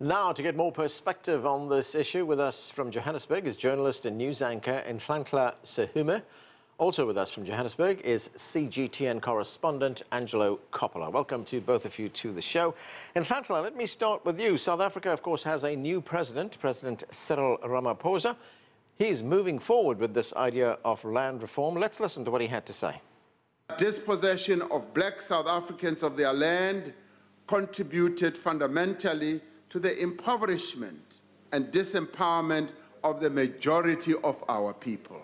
Now, to get more perspective on this issue, with us from Johannesburg is journalist and news anchor Nhlanhla Sehume. Also with us from Johannesburg is CGTN correspondent Angelo Coppola. Welcome to both of you to the show. Nhlanhla, let me start with you. South Africa, of course, has a new president, President Cyril Ramaphosa. He's moving forward with this idea of land reform. Let's listen to what he had to say. Dispossession of black South Africans of their land contributed fundamentally to the impoverishment and disempowerment of the majority of our people.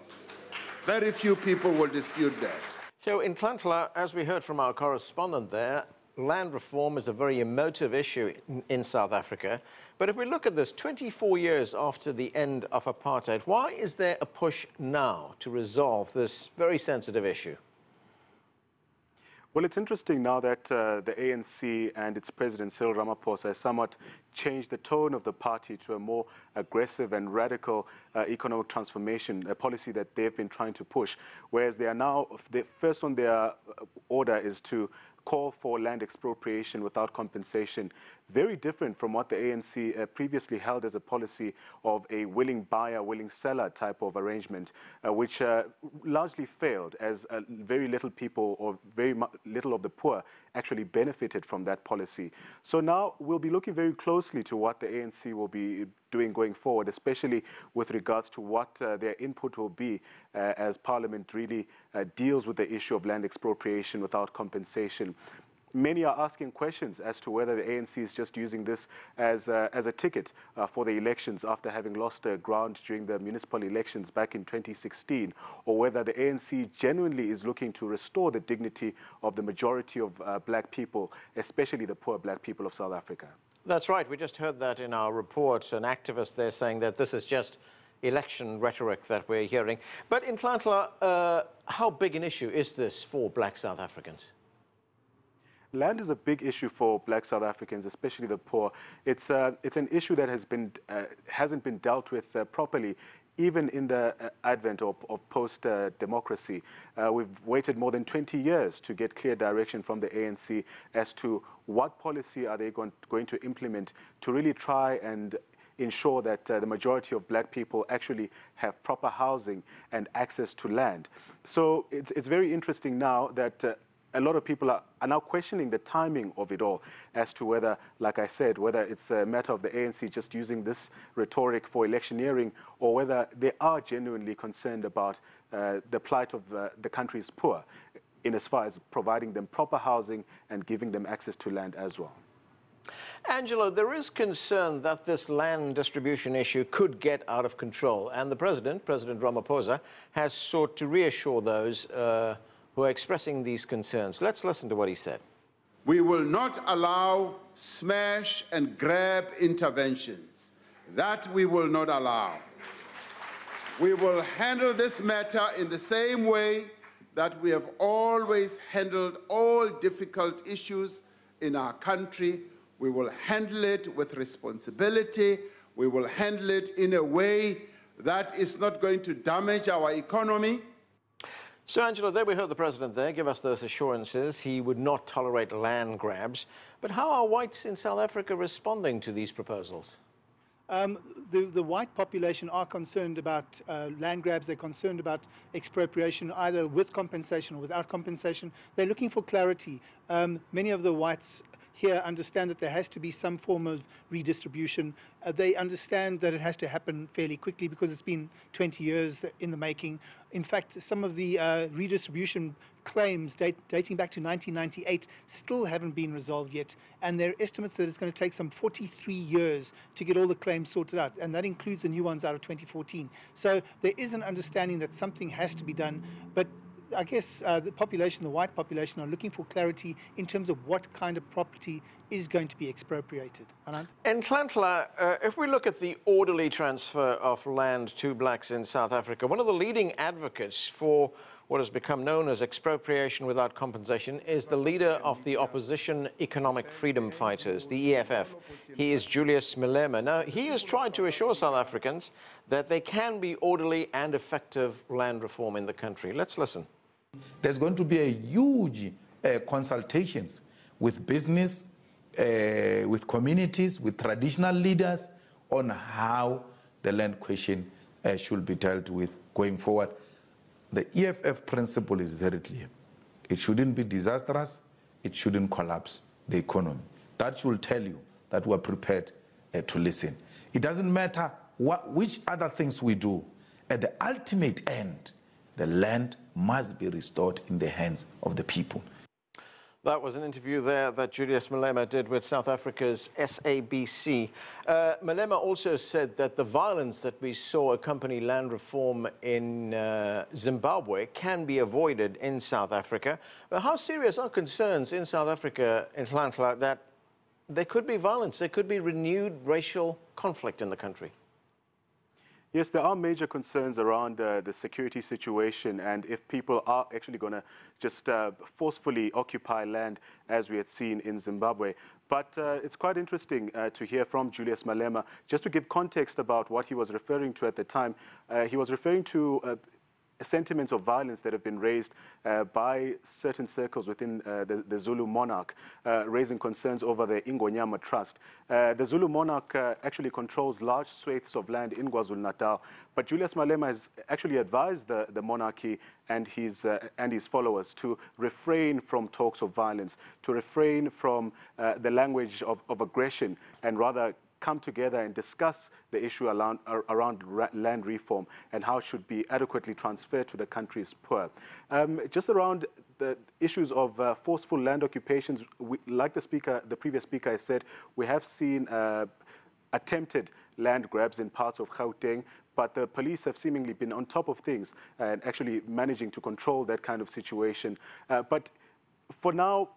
Very few people will dispute that. So in Nhlanhla, as we heard from our correspondent there, land reform is a very emotive issue in South Africa. But if we look at this, 24 years after the end of apartheid, why is there a push now to resolve this very sensitive issue? Well, it's interesting now that the ANC and its president, Cyril Ramaphosa, has somewhat changed the tone of the party to a more aggressive and radical economic transformation, a policy that they've been trying to push. Whereas they are now, the first on their order is to call for land expropriation without compensation, very different from what the ANC previously held as a policy of a willing buyer, willing seller type of arrangement, which largely failed, as very little people or very little of the poor actually benefited from that policy. So now we'll be looking very closely to what the ANC will be doing going forward, especially with regards to what their input will be as Parliament really deals with the issue of land expropriation without compensation. Many are asking questions as to whether the ANC is just using this as a ticket for the elections after having lost ground during the municipal elections back in 2016, or whether the ANC genuinely is looking to restore the dignity of the majority of black people, especially the poor black people of South Africa. That's right. We just heard that in our report, an activist there saying that this is just election rhetoric that we're hearing. But in Nhlanhla, how big an issue is this for black South Africans? Land is a big issue for black South Africans, especially the poor. It's an issue that hasn't been dealt with properly, even in the advent of post-democracy. We've waited more than 20 years to get clear direction from the ANC as to what policy are they going to implement to really try and ensure that the majority of black people actually have proper housing and access to land. So it's very interesting now that a lot of people are now questioning the timing of it all as to whether, like I said, whether it's a matter of the ANC just using this rhetoric for electioneering, or whether they are genuinely concerned about the plight of the country's poor, in as far as providing them proper housing and giving them access to land as well. Angelo, there is concern that this land distribution issue could get out of control, and the President Ramaphosa, has sought to reassure those who are expressing these concerns. Let's listen to what he said. We will not allow smash and grab interventions. That we will not allow. We will handle this matter in the same way that we have always handled all difficult issues in our country. We will handle it with responsibility. We will handle it in a way that is not going to damage our economy. So, Angelo, there we heard the President there give us those assurances. He would not tolerate land grabs. But how are whites in South Africa responding to these proposals? The white population are concerned about land grabs. They're concerned about expropriation, either with compensation or without compensation. They're looking for clarity. Many of the whites here understand that there has to be some form of redistribution. They understand that it has to happen fairly quickly because it's been 20 years in the making. In fact, some of the redistribution claims dating back to 1998 still haven't been resolved yet. And there are estimates that it's going to take some 43 years to get all the claims sorted out. And that includes the new ones out of 2014. So there is an understanding that something has to be done. But I guess the population, the white population, are looking for clarity in terms of what kind of property is going to be expropriated. Anand? And Nhlanhla, if we look at the orderly transfer of land to blacks in South Africa, one of the leading advocates for what has become known as expropriation without compensation is the leader of the opposition economic freedom fighters, the EFF. He is Julius Malema. Now, he has tried to assure South Africans that there can be orderly and effective land reform in the country. Let's listen. There's going to be a huge consultations with business, with communities, with traditional leaders on how the land question should be dealt with going forward. The EFF principle is very clear. It shouldn't be disastrous. It shouldn't collapse the economy. That should tell you that we're prepared to listen. It doesn't matter which other things we do. At the ultimate end, the land must be restored in the hands of the people. That was an interview there that Julius Malema did with South Africa's SABC. Malema also said that the violence that we saw accompany land reform in Zimbabwe can be avoided in South Africa. But how serious are concerns in South Africa, in Nhlanhla, that there could be violence, there could be renewed racial conflict in the country? Yes, there are major concerns around the security situation, and if people are actually going to just forcefully occupy land, as we had seen in Zimbabwe. But it's quite interesting to hear from Julius Malema. Just to give context about what he was referring to at the time, he was referring to sentiments of violence that have been raised by certain circles within the Zulu monarch, raising concerns over the Ingonyama Trust. The Zulu monarch actually controls large swathes of land in KwaZulu-Natal, but Julius Malema has actually advised the monarchy and his followers to refrain from talks of violence, to refrain from the language of aggression, and rather come together and discuss the issue around land reform and how it should be adequately transferred to the country's poor. Just around the issues of forceful land occupations, like the previous speaker has said, we have seen attempted land grabs in parts of Gauteng, but the police have seemingly been on top of things and actually managing to control that kind of situation. But for now,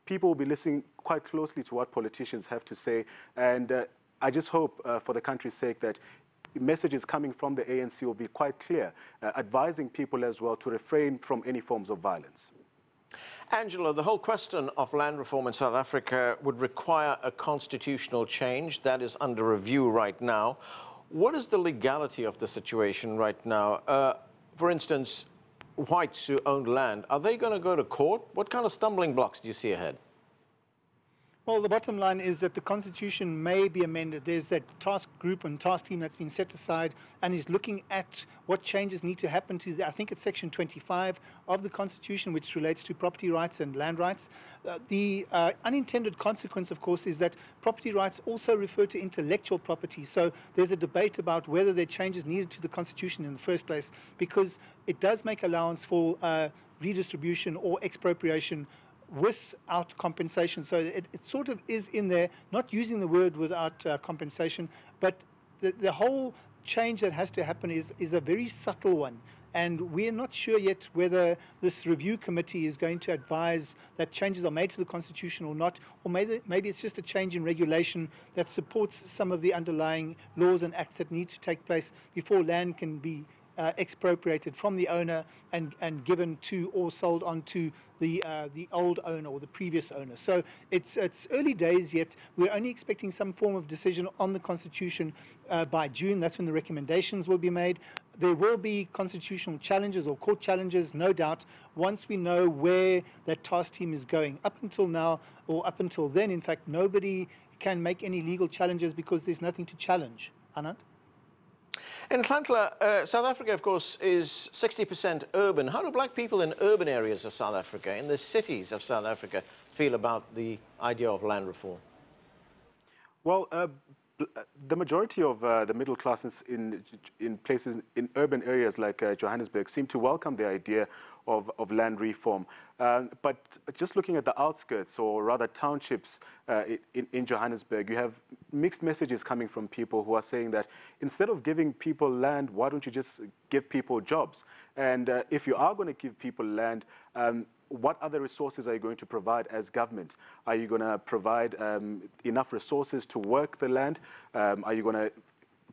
people will be listening quite closely to what politicians have to say, and I just hope, for the country's sake, that messages coming from the ANC will be quite clear, advising people as well to refrain from any forms of violence. Angelo, the whole question of land reform in South Africa would require a constitutional change that is under review right now. What is the legality of the situation right now? For instance, whites who own land, are they going to go to court? What kind of stumbling blocks do you see ahead? Well, the bottom line is that the Constitution may be amended. There's that task group and task team that's been set aside and is looking at what changes need to happen to, I think it's Section 25 of the Constitution, which relates to property rights and land rights. The unintended consequence, of course, is that property rights also refer to intellectual property. So there's a debate about whether there are changes needed to the Constitution in the first place, because it does make allowance for redistribution or expropriation without compensation. So it sort of is in there, not using the word without compensation, but the whole change that has to happen is a very subtle one. And we're not sure yet whether this review committee is going to advise that changes are made to the Constitution or not, or maybe it's just a change in regulation that supports some of the underlying laws and acts that need to take place before land can be expropriated from the owner and given to or sold on to the old owner or the previous owner. So it's early days yet. We're only expecting some form of decision on the Constitution by June. That's when the recommendations will be made. There will be constitutional challenges or court challenges, no doubt, once we know where that task team is going. Up until now, or up until then, in fact, nobody can make any legal challenges because there's nothing to challenge. Anand? In Nhlanhla, South Africa, of course, is 60% urban. How do black people in urban areas of South Africa, in the cities of South Africa, feel about the idea of land reform? Well, the majority of the middle classes in places, in urban areas like Johannesburg, seem to welcome the idea of land reform. But just looking at the outskirts, or rather townships in Johannesburg, you have mixed messages coming from people who are saying that instead of giving people land, why don't you just give people jobs? And if you are going to give people land, what other resources are you going to provide as government? Are you going to provide enough resources to work the land? Are you going to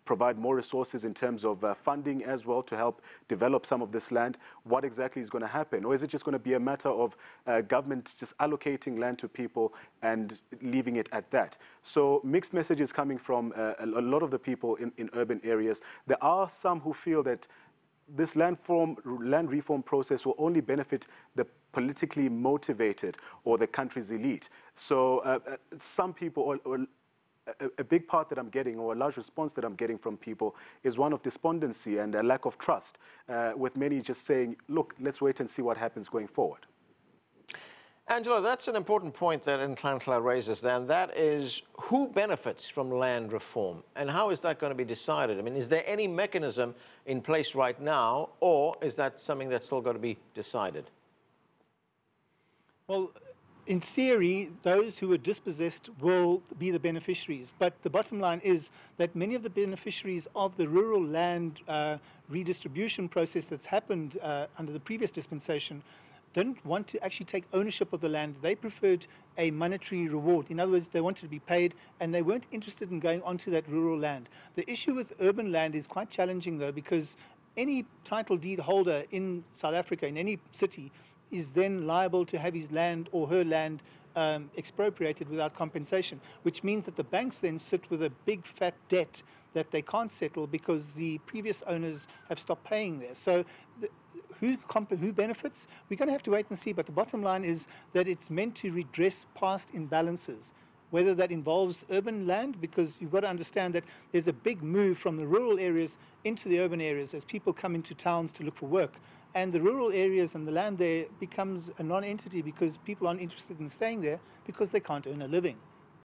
provide more resources in terms of funding as well to help develop some of this land? What exactly is going to happen? Or is it just going to be a matter of government just allocating land to people and leaving it at that? So mixed messages coming from a lot of the people in urban areas. There are some who feel that this land reform process will only benefit the politically motivated or the country's elite. So some people, or a big part that I'm getting, or a large response that I'm getting from people, is one of despondency and a lack of trust, with many just saying, look, let's wait and see what happens going forward. Angelo, that's an important point that Nhlanhla raises there, and that is who benefits from land reform and how is that going to be decided? I mean, is there any mechanism in place right now, or is that something that's still got to be decided? Well, in theory, those who are dispossessed will be the beneficiaries. But the bottom line is that many of the beneficiaries of the rural land redistribution process that's happened under the previous dispensation didn't want to actually take ownership of the land. They preferred a monetary reward. In other words, they wanted to be paid, and they weren't interested in going onto that rural land. The issue with urban land is quite challenging, though, because any title deed holder in South Africa, in any city, is then liable to have his land or her land expropriated without compensation, which means that the banks then sit with a big fat debt that they can't settle because the previous owners have stopped paying there. So who benefits? We're going to have to wait and see, but the bottom line is that it's meant to redress past imbalances, whether that involves urban land, because you've got to understand that there's a big move from the rural areas into the urban areas as people come into towns to look for work. And the rural areas and the land there becomes a non-entity because people aren't interested in staying there because they can't earn a living.